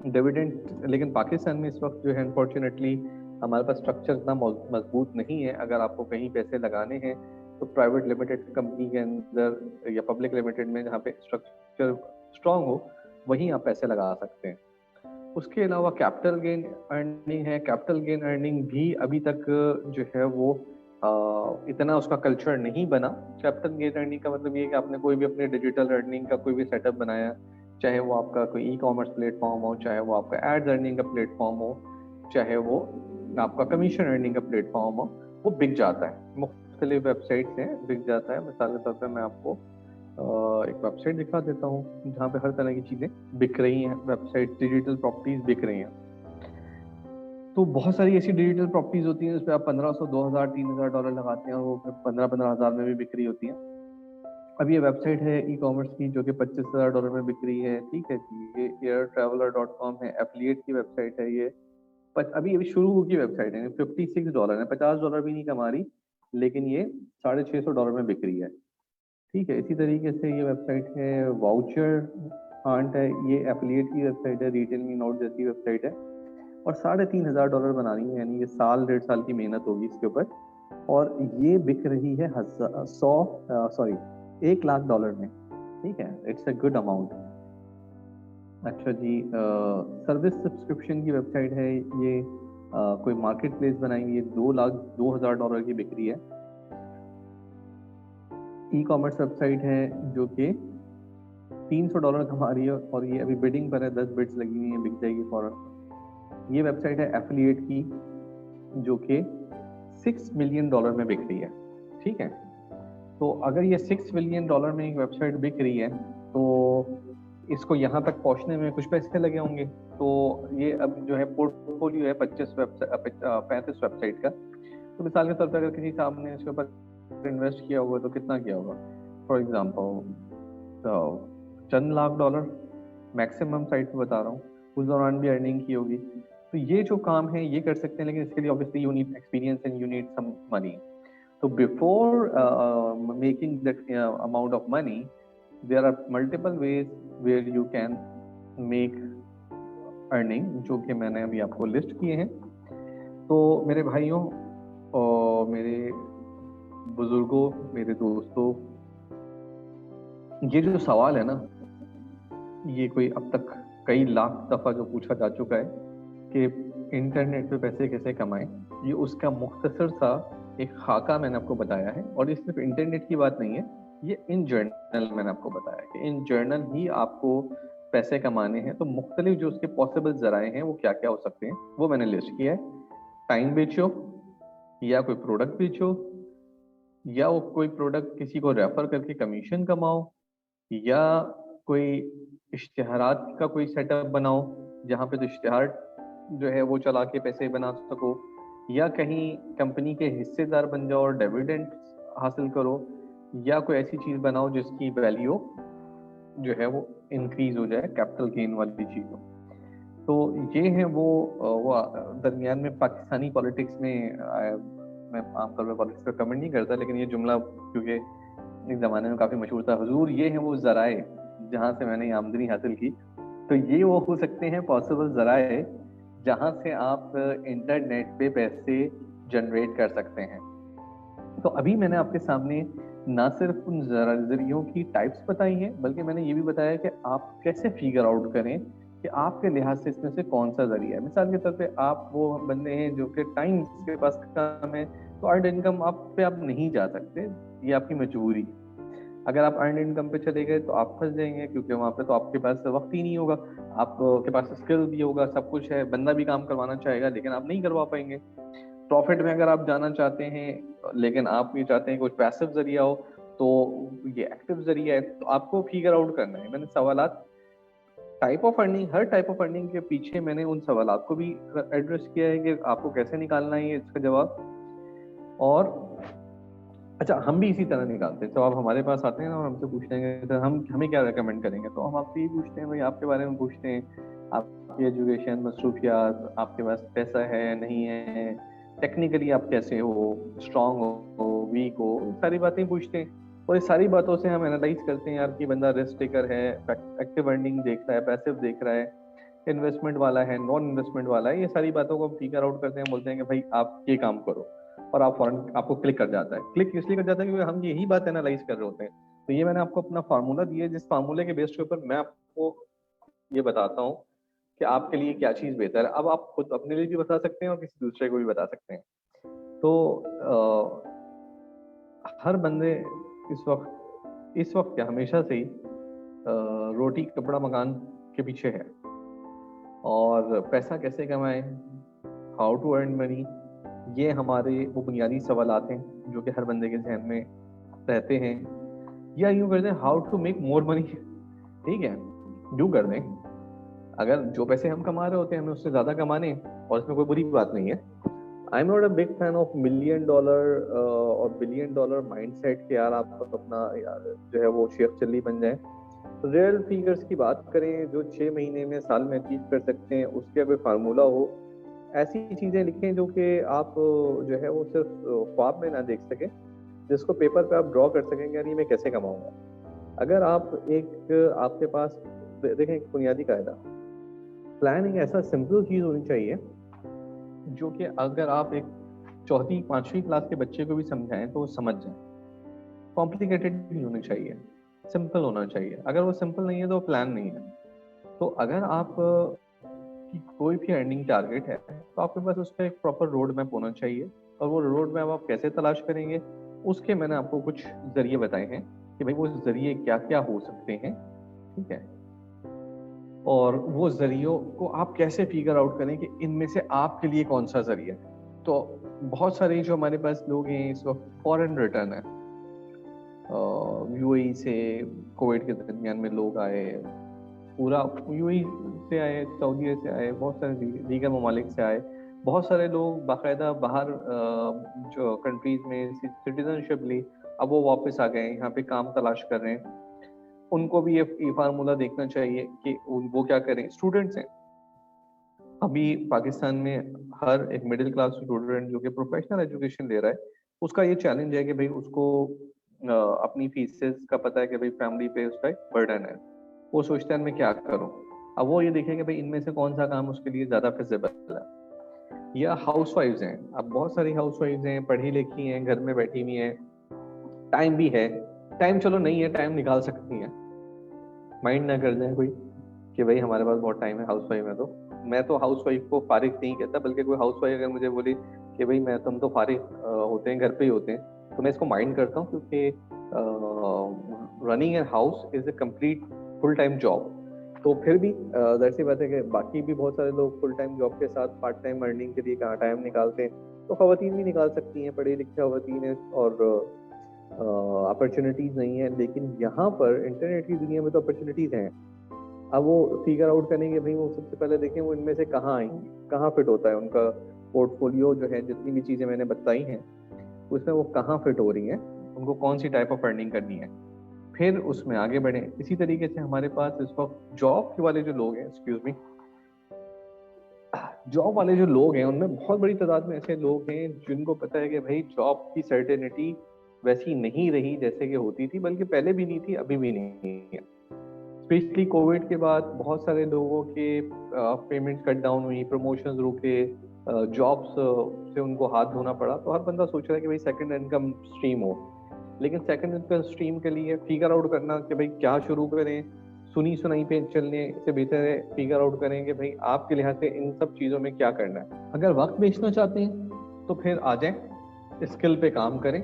डिविडेंड, लेकिन पाकिस्तान में इस वक्त जो है अनफॉर्चुनेटली हमारे पास स्ट्रक्चर इतना मजबूत नहीं है। अगर आपको कहीं पैसे लगाने हैं तो प्राइवेट लिमिटेड कंपनी के अंदर या पब्लिक लिमिटेड में, जहाँ पे स्ट्रक्चर स्ट्रांग हो, वहीं आप पैसे लगा सकते हैं। उसके अलावा कैपिटल गेन अर्निंग है। कैपिटल गेन अर्निंग भी अभी तक जो है वो इतना उसका कल्चर नहीं बना। कैपिटल गेन अर्निंग का मतलब ये है कि आपने कोई भी अपने डिजिटल अर्निंग का कोई भी सेटअप बनाया, चाहे वो आपका कोई ई कॉमर्स प्लेटफॉर्म हो, चाहे वो आपका एड्स अर्निंग का प्लेटफॉर्म हो, चाहे वो आपका कमीशन अर्निंग का प्लेटफॉर्म हो, वो बिक जाता है। मुख्तलिफ वेबसाइट से बिक जाता है। मिसाल के तौर पर मैं आपको एक वेबसाइट दिखा देता हूँ जहाँ पे हर तरह की चीजें बिक रही हैं। वेबसाइट डिजिटल प्रॉपर्टीज बिक रही हैं। तो बहुत सारी ऐसी डिजिटल प्रॉपर्टीज होती हैं जिस पे आप 1500, 2000, $3000 लगाते हैं और वो 15-15 हजार में भी बिक रही होती हैं। अब ये वेबसाइट है ई कॉमर्स की जो कि $25,000 में बिक रही है। ठीक है जी, ये airtraveler.com है, एफिलिएट की वेबसाइट है ये। अभी अभी शुरू की वेबसाइट है, $56 है, $50 भी नहीं कमा रही, लेकिन ये $650 में बिक रही है। ठीक है, इसी तरीके से ये वेबसाइट है वाउचर हंट है, ये एफिलिएट की वेबसाइट है, रिटेल मी नोट जैसी वेबसाइट है, और $3500 बनानी है, यानी ये साल 1.5 साल की मेहनत होगी इसके ऊपर, और ये बिक रही है 1 लाख डॉलर में। ठीक है, इट्स अ गुड अमाउंट। अच्छा जी, सर्विस सब्सक्रिप्शन की वेबसाइट है ये, कोई मार्केट प्लेस बनाएंगे, 2 लाख 2 हजार डॉलर की बिक्री है। ई कॉमर्स वेबसाइट है जो कि $300 कमा रही है, और ये अभी बिडिंग पर है, 10 बिड्स लगी हुई है, बिक जाएगी फौरन। ये वेबसाइट है एफिलिएट की जो कि $6 मिलियन में बिक रही है। ठीक है, तो अगर ये $6 मिलियन में एक वेबसाइट बिक रही है, तो इसको यहाँ तक पहुँचने में कुछ पैसे लगे होंगे। तो ये अब जो है पोर्टफोलियो है 35 वेबसाइट का। तो मिसाल के तौर पर अगर किसी साहब ने इसके ऊपर इन्वेस्ट किया होगा तो कितना किया होगा, फॉर एग्जाम्पल तो चंद लाख डॉलर मैक्सिमम साइट पे बता रहा हूँ, उस दौरान भी अर्निंग की होगी। तो ये जो काम है ये कर सकते हैं, लेकिन इसके लिए obviously you need experience and you need some money. So before making that amount of money, there are multiple ways where you can make earning, जो कि मैंने अभी आपको लिस्ट किए हैं। तो मेरे भाइयों और मेरे बुजुर्गों, मेरे दोस्तों, ये जो सवाल है ना, ये कोई अब तक कई लाख दफा जो पूछा जा चुका है कि इंटरनेट पे पैसे कैसे कमाएं, ये उसका मुख्तसर सा एक खाका मैंने आपको बताया है। और ये सिर्फ इंटरनेट की बात नहीं है, ये इन जर्नल मैंने आपको बताया कि इन जर्नल ही आपको पैसे कमाने हैं। तो मुख्तलिफ जो उसके पॉसिबल जराए हैं वो क्या क्या हो सकते हैं, वो मैंने लिस्ट किया है। टाइम बेचो, या कोई प्रोडक्ट बेचो, या वो कोई प्रोडक्ट किसी को रेफर करके कमीशन कमाओ, या कोई इश्तिहारात का कोई सेटअप बनाओ जहाँ पे तो इश्तिहार जो है वो चला के पैसे बना सको, या कहीं कंपनी के हिस्सेदार बन जाओ और डिविडेंड हासिल करो, या कोई ऐसी चीज बनाओ जिसकी वैल्यू जो है वो इंक्रीज हो जाए, कैपिटल गेन वाली चीज हो। तो ये है वो दरमियान में पाकिस्तानी पॉलिटिक्स में मैं आमतौर पर पॉलिटिक्स पर कमेंट नहीं करता, लेकिन ये जुमला क्योंकि एक जमाने में काफी मशहूर था, हुजूर ये है वो जराए जहां से मैंने आमदनी हासिल की। तो ये वो हो सकते हैं पॉसिबल जराए जहां से आप इंटरनेट पे पैसे जनरेट कर सकते हैं। तो अभी मैंने आपके सामने ना सिर्फ उन जरियों की टाइप्स बताई हैं, बल्कि मैंने ये भी बताया कि आप कैसे फिगर आउट करें कि आपके लिहाज से इसमें से कौन सा जरिया है। मिसाल के तौर पे आप वो बंदे हैं जो कि टाइम के पास कम है, तो अर्न इनकम आप पे आप नहीं जा सकते, ये आपकी मजबूरी। अगर आप अर्न इनकम पे चले गए तो आप फंस जाएंगे, क्योंकि वहां पे तो आपके पास वक्त ही नहीं होगा, आपके पास स्किल भी होगा, सब कुछ है, बंदा भी काम करवाना चाहेगा, लेकिन आप नहीं करवा पाएंगे। प्रॉफिट में अगर आप जाना चाहते हैं लेकिन आप ये चाहते हैं कुछ पैसिव जरिया हो, तो ये एक्टिव जरिया है। तो आपको फिगर आउट करना है। मैंने सवालात, टाइप ऑफ अर्निंग, हर टाइप ऑफ अर्निंग के पीछे मैंने उन सवालात को भी एड्रेस किया है कि आपको कैसे निकालना है इसका जवाब। और अच्छा, हम भी इसी तरह निकालते हैं। तो आप हमारे पास आते हैं ना और हमसे पूछते हैं तो हम हमें क्या रेकमेंड करेंगे, तो हम आपसे ये पूछते हैं, भाई आपके बारे में पूछते हैं, आपकी एजुकेशन, मसरूफियात, आपके पास पैसा है नहीं है, टेक्निकली आप कैसे हो, स्ट्रांग हो, वीक हो, सारी बातें पूछते हैं। और इस सारी बातों से हम एनालाइज करते हैं यार कि बंदा रिस्क टेकर है, एक्टिव अर्निंग देख रहा है, पैसिव देख रहा है, इन्वेस्टमेंट वाला है, नॉन इन्वेस्टमेंट वाला है। ये सारी बातों को हम फिगर आउट करते हैं, बोलते हैं कि भाई आप ये काम करो, और आप फौरन आपको क्लिक कर जाता है। क्लिक इसलिए कर जाता है क्योंकि हम यही बात एनालाइज कर रहे होते हैं। तो ये मैंने आपको अपना फार्मूला दिया है, जिस फार्मूले के बेस के ऊपर मैं आपको ये बताता हूँ कि आपके लिए क्या चीज बेहतर है। अब आप खुद अपने लिए भी बता सकते हैं और किसी दूसरे को भी बता सकते हैं। तो हर बंदे इस वक्त क्या हमेशा से ही रोटी कपड़ा मकान के पीछे है। और पैसा कैसे कमाएं, हाउ टू अर्न मनी, ये हमारे वो बुनियादी सवालात हैं जो कि हर बंदे के जहन में रहते हैं। या यूं कर दें, how to make more money. ठीक है, यूं कर दें, अगर जो पैसे हम कमा रहे होते हैं हमें उससे ज्यादा कमाने, और इसमें कोई बुरी बात नहीं है। I am not a big fan of $1 million और $1 billion माइंडसेट के, यार आप अपना यार जो है वो शेख चल्ली बन जाए। रियल फिगर्स की बात करें जो 6 महीने में, साल में अचीव कर सकते हैं, उसके कोई फार्मूला हो, ऐसी चीजें लिखें जो कि आप जो है वो सिर्फ ख्वाब में ना देख सकें, जिसको पेपर पे आप ड्रॉ कर सकेंगे, यार ये मैं कैसे कमाऊंगा। अगर आप आपके पास देखें, एक बुनियादी कायदा, प्लान एक ऐसा सिंपल चीज होनी चाहिए जो कि अगर आप एक चौथी पांचवी क्लास के बच्चे को भी समझाएं तो वो समझ जाए। कॉम्प्लिकेटेड नहीं होनी चाहिए, सिंपल होना चाहिए। अगर वो सिंपल नहीं है तो प्लान नहीं है। तो अगर आप की कोई भी अर्निंग टारगेट है तो आपके पास उसका एक प्रॉपर रोड मैप होना चाहिए। और वो रोड मैप आप कैसे तलाश करेंगे, उसके मैंने आपको कुछ जरिए बताए हैं कि भाई वो जरिए क्या क्या हो सकते हैं। ठीक है, और वो जरियों को आप कैसे फिगर आउट करें कि इनमें से आपके लिए कौन सा जरिया है। तो बहुत सारे जो हमारे पास लोग हैं इस वक्त फॉरेन रिटर्न है, यूएई से कोविड के दरमियान में लोग आए, पूरा यूएई से आए, सऊदी से आए, बहुत सारे दीगर ममालिक से आए। बहुत सारे लोग बाकायदा बाहर जो कंट्रीज में सिटीजनशिप ली, अब वो वापस आ गए, यहाँ पे काम तलाश कर रहे हैं। उनको भी ये फार्मूला देखना चाहिए कि वो क्या करें। स्टूडेंट्स हैं, अभी पाकिस्तान में हर एक मिडिल क्लास स्टूडेंट जो कि प्रोफेशनल एजुकेशन ले रहा है, उसका ये चैलेंज है कि भाई उसको अपनी फीसेस का पता है कि भाई फैमिली पे उसका एक बर्डन है। वो सोचता है मैं क्या करूं। अब वो ये देखेंगे भाई इनमें से कौन सा काम उसके लिए ज्यादा फिजिबल है। या हाउसवाइफ्स हैं, अब बहुत सारी हाउसवाइफ्स हैं, पढ़ी लिखी हैं, घर में बैठी हुई हैं, टाइम भी है, टाइम चलो नहीं है, टाइम निकाल सकती हैं। माइंड ना कर जाए कोई कि भाई हमारे पास बहुत टाइम है, हाउसवाइफ है। तो मैं तो हाउसवाइफ को फारिग नहीं कहता, बल्कि कोई हाउसवाइफ अगर मुझे बोली कि भाई मैं तुम तो फारिग होते हैं, घर पे ही होते हैं, तो मैं इसको माइंड करता हूँ, क्योंकि running an house is a complete full time job. तो फिर भी जाहिर सी बात है कि बाकी भी बहुत सारे लोग फुल टाइम जॉब के साथ पार्ट टाइम अर्निंग के लिए कहाँ टाइम निकालते हैं। तो खवातीन भी निकाल सकती हैं, पढ़ी लिखी खवातीन है, और अपॉर्चुनिटीज नहीं है। लेकिन यहाँ पर इंटरनेट की दुनिया में तो अपॉर्चुनिटीज हैं। अब वो फिगर आउट करेंगे भाई, वो सबसे पहले देखें वो इनमें से कहाँ आएंगी, कहाँ फिट होता है उनका पोर्टफोलियो जो है, जितनी भी चीज़ें मैंने बताई हैं उसमें वो कहाँ फिट हो रही हैं, उनको कौन सी टाइप ऑफ अर्निंग करनी है, फिर उसमें आगे बढ़े। इसी तरीके से हमारे पास इस वक्त जॉब वाले जो लोग हैं, एक्सक्यूज मी, जॉब वाले जो लोग हैं उनमें बहुत बड़ी तादाद में ऐसे लोग हैं जिनको पता है कि भाई जॉब की सर्टेनिटी वैसी नहीं रही जैसे कि होती थी, बल्कि पहले भी नहीं थी, अभी भी नहीं है। स्पेशली कोविड के बाद बहुत सारे लोगों के पेमेंट कट डाउन हुई, प्रमोशंस रुके, जॉब्स से उनको हाथ धोना पड़ा। तो हर बंदा सोच रहा है कि भाई सेकंड इनकम स्ट्रीम हो, लेकिन सेकंड इनकम स्ट्रीम के लिए फिगर आउट करना कि भाई क्या शुरू करें, सुनी सुनाई पे चलने से बेहतर है फिगर आउट करें कि भाई आपके लिहाज से इन सब चीज़ों में क्या करना है। अगर वक्त बेचना चाहते हैं तो फिर आ जाएं, स्किल पे काम करें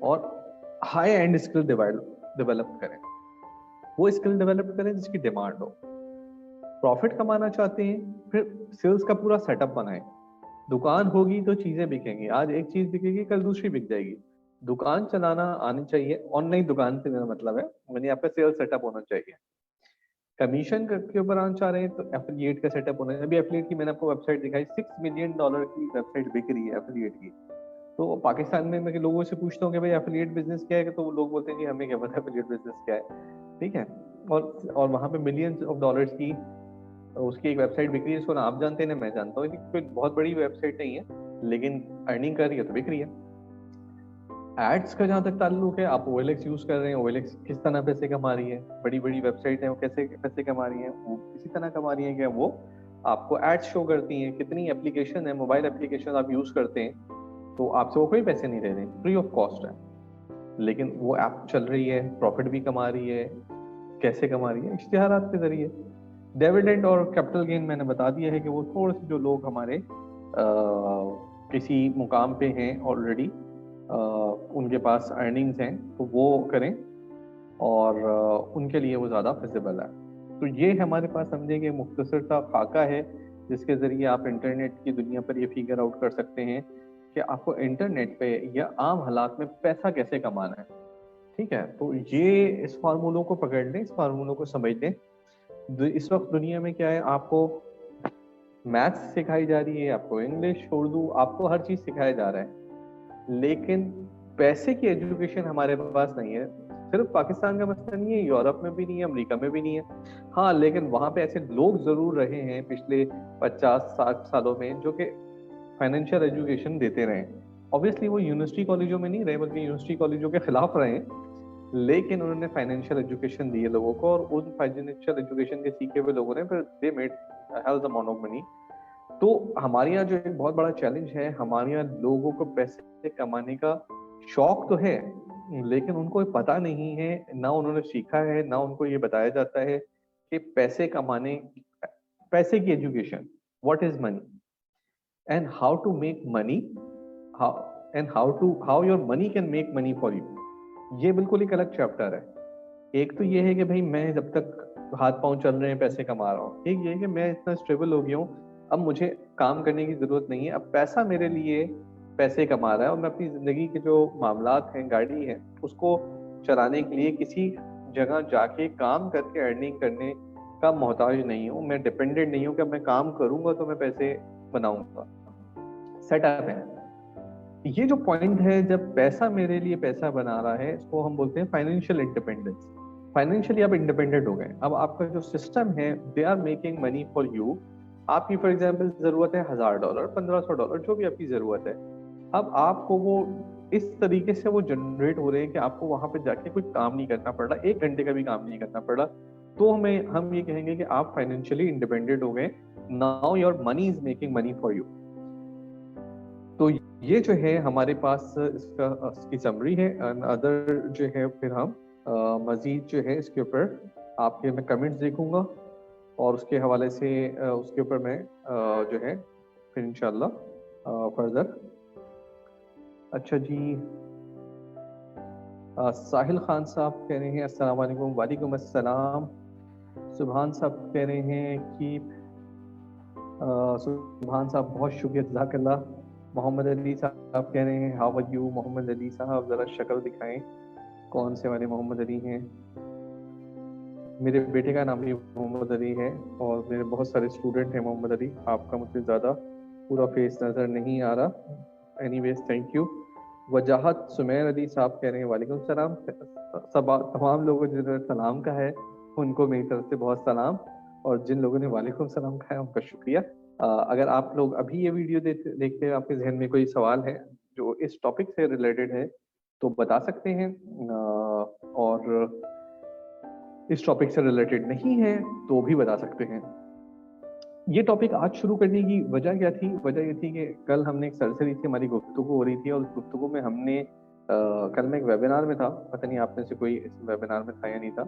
और हाई एंड स्किल डेवलप करें। वो स्किल डेवलप करें जिसकी डिमांड हो। प्रॉफिट कमाना चाहते हैं, फिर सेल्स का पूरा सेटअप बनाएं। दुकान होगी तो चीजें बिकेंगी, आज एक चीज बिकेगी कल दूसरी बिक जाएगी। दुकान चलाना आनी चाहिए, ऑनलाइन दुकान से मेरा मतलब है, यानी आपका सेल्स सेटअप होना चाहिए। कमीशन के ऊपर आना चाह रहे हैं तो एफिलिएट का सेटअप होना चाहिए। अभी एफिलिएट की मैंने आपको वेबसाइट दिखाई, $6 मिलियन की वेबसाइट बिक रही है एफिलिएट की। तो पाकिस्तान में मैं लोगों से पूछता हूँ कि भाई एफिलिएट बिजनेस क्या है, तो वो लोग बोलते हैं कि हमें क्या पता एफिलिएट बिजनेस क्या है, ठीक है। और वहाँ पे मिलियंस ऑफ डॉलर्स की उसकी एक वेबसाइट बिक रही है, इसको ना आप जानते हैं ना मैं जानता हूँ, कोई बहुत बड़ी वेबसाइट नहीं है, लेकिन अर्निंग कर रही है तो बिक रही है। एड्स का जहाँ तक ताल्लुक है, आप OLX यूज कर रहे हैं, OLX किस तरह पैसे कमा रही है, बड़ी बड़ी वेबसाइट है वो कैसे पैसे कमा रही है, वो किसी तरह कमा रही है कि वो आपको एड्स शो करती हैं। कितनी एप्लीकेशन है, मोबाइल एप्लीकेशन आप यूज करते हैं तो आपसे वो कोई पैसे नहीं ले रहे, फ्री ऑफ कॉस्ट है, लेकिन वो ऐप चल रही है, प्रॉफिट भी कमा रही है। कैसे कमा रही है? इश्तिहारात के जरिए। डिविडेंड और कैपिटल गेन मैंने बता दिया है कि वो थोड़े से जो लोग हमारे किसी मुकाम पे हैं ऑलरेडी, उनके पास अर्निंग्स हैं तो वो करें, और उनके लिए वो ज़्यादा फिजिबल है। तो ये हमारे पास समझे कि मुख्तसर सा खाका है जिसके ज़रिए आप इंटरनेट की दुनिया पर ये फिगर आउट कर सकते हैं कि आपको इंटरनेट पे या आम हालात में पैसा कैसे कमाना है, ठीक है। तो ये इस फार्मूलों को पकड़ लें, इस फार्मूलों को समझ लें। इस वक्त दुनिया में क्या है, आपको मैथ्स सिखाई जा रही है, आपको इंग्लिश, उर्दू, आपको हर चीज़ सिखाया जा रहा है, लेकिन पैसे की एजुकेशन हमारे पास नहीं है। सिर्फ पाकिस्तान का मसला नहीं है, यूरोप में भी नहीं है, अमेरिका में भी नहीं है। हाँ, लेकिन वहाँ पे ऐसे लोग जरूर रहे हैं पिछले 50-60 सालों में जो कि फाइनेंशियल एजुकेशन देते रहे। ऑब्वियसली वो यूनिवर्सिटी कॉलेजों में नहीं रहे, बल्कि यूनिवर्सिटी कॉलेजों के खिलाफ रहे, लेकिन उन्होंने फाइनेंशियल एजुकेशन दी है लोगों को, और उन फाइनेंशियल एजुकेशन के सीखे हुए लोगों ने फिर they made health amount of money. तो हमारे यहाँ जो एक बहुत बड़ा चैलेंज है, हमारे यहाँ लोगों को पैसे कमाने का शौक तो है, लेकिन उनको पता नहीं है, ना उन्होंने सीखा है, ना उनको ये बताया जाता है कि पैसे कमाने, पैसे की education, what is money and how to make money, how your money can make money for you. ये बिल्कुल एक अलग चैप्टर है। एक तो ये है कि भाई मैं जब तक हाथ पांव चल रहे हैं पैसे कमा रहा हूँ, एक ये है कि मैं इतना स्टेबल हो गया हूँ, अब मुझे काम करने की जरूरत नहीं है, अब पैसा मेरे लिए पैसे कमा रहा है, और मैं अपनी जिंदगी के जो मामलात हैं, गाड़ी है, उसको चलाने के लिए किसी जगह जाके काम करके अर्निंग करने का मोहताज नहीं हूँ। मैं डिपेंडेंट नहीं हूँ कि मैं काम करूंगा तो मैं पैसे बनाऊंगा। सेटअप है। ये जो पॉइंट है, जब पैसा मेरे लिए पैसा बना रहा है, इसको हम बोलते हैं फाइनेंशियल इंडिपेंडेंस। फाइनेंशियली आप इंडिपेंडेंट हो गए। अब आपका जो सिस्टम है, they are making money for you. आपकी फॉर एग्जांपल जरूरत है $1000, $1500, जो भी आपकी जरूरत है, अब आपको वो इस तरीके से वो जनरेट हो रहे हैं कि आपको वहां पे जाके कोई काम नहीं करना पड़ रहा, 1 घंटे का भी काम नहीं करना पड़ रहा। तो हम ये कहेंगे कि आप फाइनेंशियली इंडिपेंडेंट हो गए। Now your money is making money for you. तो ये जो है हमारे पास इसकी समरी है। अदर जो है फिर हम मजीद जो है इसके ऊपर आपके मैं कमेंट्स देखूंगा, और उसके हवाले से उसके ऊपर मैं जो है फिर इंशाल्लाह फर्दर। अच्छा जी, साहिल खान साहब कह रहे हैं अस्सलाम वालेकुम। वालेकुम अस्सलाम। सुभान साहब कह रहे हैं कि सुभान साहब बहुत शुक्रिया, जज़ाकल्लाह। मोहम्मद अली साहब कह रहे हैं how are you. Mohammad Ali साहब ज़रा शक्ल दिखाएं, कौन से वाले मोहम्मद अली हैं। मेरे बेटे का नाम भी मोहम्मद अली है, और मेरे बहुत सारे स्टूडेंट हैं मोहम्मद अली, आपका मुझसे ज़्यादा पूरा फेस नजर नहीं आ रहा। Anyways thank you. वजाहत सुमैर अली साहब कह रहे हैं वालेकुम सलाम। सब तमाम लोगों जिन्होंने सलाम कहा है उनको मेरी तरफ से बहुत सलाम, और जिन लोगों ने वालेकुम सलाम कहा है उनका शुक्रिया। अगर आप लोग अभी ये वीडियो देखते हैं, आपके जहन में कोई सवाल है जो इस टॉपिक से रिलेटेड है तो बता सकते हैं, और इस टॉपिक से रिलेटेड नहीं है तो भी बता सकते हैं। ये टॉपिक आज शुरू करने की वजह क्या थी? वजह ये थी कि कल हमने एक सरसरी से हमारी गुफ्तगू हो रही थी, और उस गुफ्तगू में हमने कल मैं एक वेबिनार में था, पता नहीं आप में से कोई इस वेबिनार में था या नहीं था।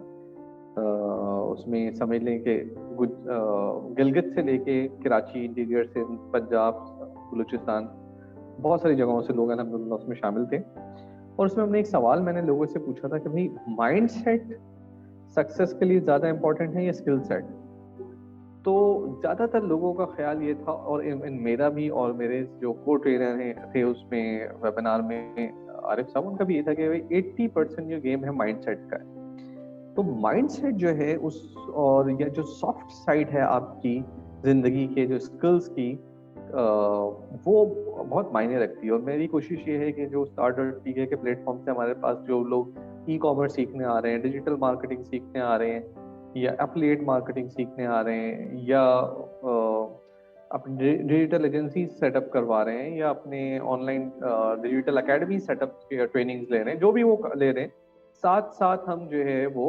उसमें समझ लें कि गिलगित से लेके कराची, इंटीरियर से पंजाब, बलूचिस्तान, बहुत सारी जगहों से लोग अल्हम्दुलिल्लाह उसमें शामिल थे। और उसमें हमने एक सवाल मैंने लोगों से पूछा था कि भाई माइंड सेट सक्सेस के लिए ज़्यादा इंपॉर्टेंट है या स्किल सेट? तो ज़्यादातर लोगों का ख्याल ये था, और मेरा भी और मेरे जो को ट्रेनर थे उसमें वेबिनार में आरिफ साहब, उनका भी ये था कि भाई 80% जो गेम है माइंड सेट का है। तो माइंड सेट जो है उस, और या जो सॉफ्ट साइड है आपकी ज़िंदगी के जो स्किल्स की, वो बहुत मायने रखती है। और मेरी कोशिश ये है कि जो Start.tk के प्लेटफॉर्म से हमारे पास जो लोग ई कॉमर्स सीखने आ रहे हैं, डिजिटल मार्केटिंग सीखने आ रहे हैं, या एफिलिएट मार्केटिंग सीखने आ रहे हैं, या अपने डिजिटल एजेंसी सेटअप करवा रहे हैं, या अपने online digital academy setup trainings ले रहे हैं, जो भी वो ले रहे हैं, साथ साथ हम जो है वो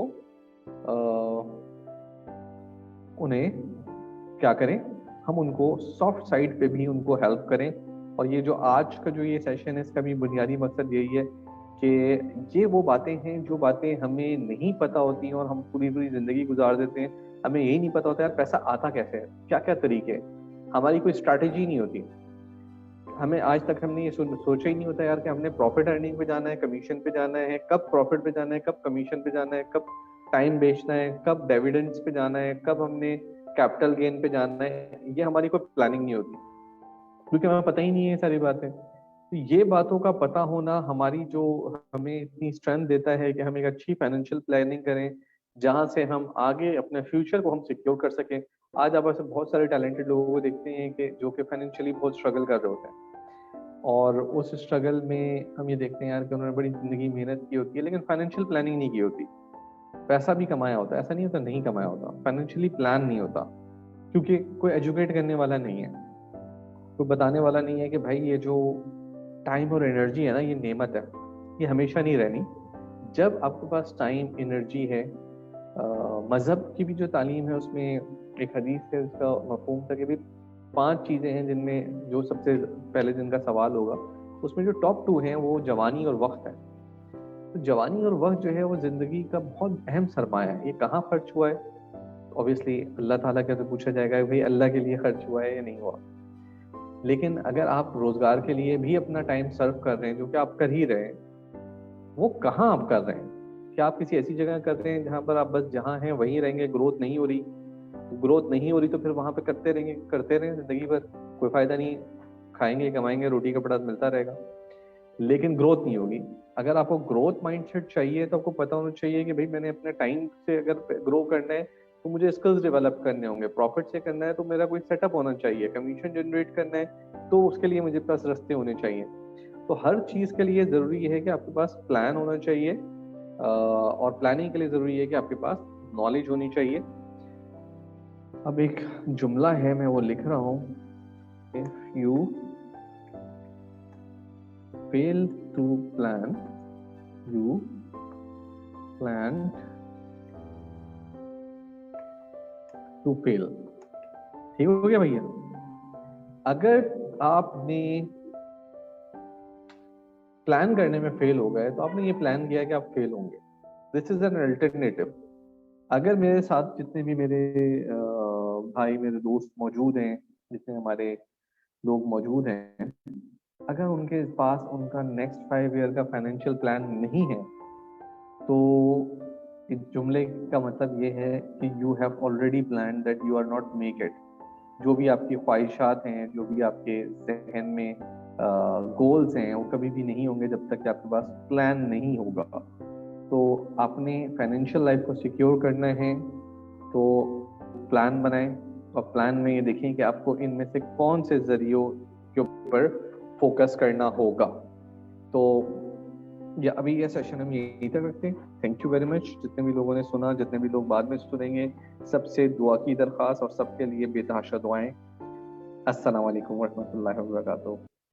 उन्हें क्या करें, हम उनको सॉफ्ट साइड पे भी उनको हेल्प करें। और ये जो आज का जो ये सेशन है, इसका भी बुनियादी मकसद यही है कि ये वो बातें हैं जो बातें हमें नहीं पता होती हैं, और हम पूरी पूरी जिंदगी गुजार देते हैं, हमें यही नहीं पता होता यार पैसा आता कैसे है, क्या क्या तरीके हैं, हमारी कोई स्ट्रैटेजी नहीं होती। हमें आज तक हमने ये सोचा ही नहीं होता यार कि हमने प्रॉफिट अर्निंग पे जाना है, कमीशन पे जाना है, कब प्रॉफिट पे जाना है, कब कमीशन पे जाना है, कब टाइम बेचना है, कब डिविडेंड्स पे जाना है, कब हमने कैपिटल गेन पे जाना है। ये हमारी कोई प्लानिंग नहीं होती, क्योंकि हमें पता ही नहीं है सारी बातें। तो ये बातों का पता होना हमारी जो हमें इतनी स्ट्रेंथ देता है कि हम एक अच्छी फाइनेंशियल प्लानिंग करें, जहां से हम आगे अपने फ्यूचर को हम सिक्योर कर सकें। आज आप ऐसे बहुत सारे टैलेंटेड लोगों को देखते हैं कि जो कि फाइनेंशियली बहुत स्ट्रगल कर रहे होते हैं, और उस स्ट्रगल में हम ये देखते हैं यार कि उन्होंने बड़ी जिंदगी मेहनत की होती है, लेकिन फाइनेंशियल प्लानिंग नहीं की होती। पैसा भी कमाया होता है, ऐसा नहीं होता नहीं कमाया होता, फाइनेंशियली प्लान नहीं होता, क्योंकि कोई एजुकेट करने वाला नहीं है, कोई बताने वाला नहीं है कि भाई ये जो टाइम और एनर्जी है ना, ये नेमत है, ये हमेशा नहीं रहनी। जब आपके पास टाइम एनर्जी है, मजहब की भी जो तालीम है उसमें एक हदीस है, उसका मफहूम था कि भाई 5 चीज़ें हैं जिनमें जो सबसे पहले जिनका सवाल होगा, उसमें जो टॉप 2 हैं वो जवानी और वक्त है। तो जवानी और वक्त जो है वो ज़िंदगी का बहुत अहम सरमाया है। ये कहाँ खर्च हुआ है? ऑब्वियसली अल्लाह ताला के तो पूछा जाएगा भाई अल्लाह के लिए खर्च हुआ है या नहीं हुआ। लेकिन अगर आप रोजगार के लिए भी अपना टाइम सर्व कर रहे हैं, जो कि आप कर ही रहे हैं, वो कहाँ आप कर रहे हैं? क्या आप किसी ऐसी जगह कर रहे हैं जहाँ पर आप बस जहाँ हैं वहीं रहेंगे, ग्रोथ नहीं हो रही? ग्रोथ नहीं हो रही तो फिर वहां पे करते रहें जिंदगी भर, कोई फायदा नहीं। खाएंगे, कमाएंगे, रोटी कपड़ा मिलता रहेगा, लेकिन ग्रोथ नहीं होगी। अगर आपको ग्रोथ माइंडसेट चाहिए तो आपको पता होना चाहिए कि भाई मैंने अपने टाइम से अगर ग्रो करना है तो मुझे स्किल्स डेवलप करने होंगे। प्रॉफिट से करना है तो मेरा कोई सेटअप होना चाहिए। कमीशन जनरेट करना है तो उसके लिए मुझे पास रास्ते होने चाहिए। तो हर चीज के लिए जरूरी है कि आपके पास प्लान होना चाहिए, और प्लानिंग के लिए जरूरी है कि आपके पास नॉलेज होनी चाहिए। अब एक जुमला है, मैं वो लिख रहा हूँ, if you fail to plan, you plan to fail। ठीक हो गया भैया? अगर आपने प्लान करने में फेल हो गए तो आपने ये प्लान किया कि आप फेल होंगे। This is an alternative. अगर मेरे साथ जितने भी मेरे भाई, मेरे दोस्त मौजूद हैं, जितने हमारे लोग मौजूद हैं, अगर उनके पास उनका नेक्स्ट 5 ईयर का फाइनेंशियल प्लान नहीं है, तो इस जुमले का मतलब ये है कि you have already plan that you are not make it. जो भी आपकी ख्वाहिशात हैं, जो भी आपके जहन में गोल्स हैं, वो कभी भी नहीं होंगे जब तक कि आपके पास प्लान नहीं होगा। तो आपने फाइनेंशियल लाइफ को सिक्योर करना है तो प्लान बनाएं, और प्लान में ये देखें कि आपको इनमें से कौन से जरियों के ऊपर फोकस करना होगा। तो या अभी ये सेशन हम यहीं तक रखते हैं। थैंक यू वेरी मच जितने भी लोगों ने सुना, जितने भी लोग बाद में सुनेंगे, सबसे दुआ की दरख्वास्त और सबके लिए बेतहाशा दुआएं। अस्सलाम वालेकुम वरहमतुल्लाहि वबरकातुहू।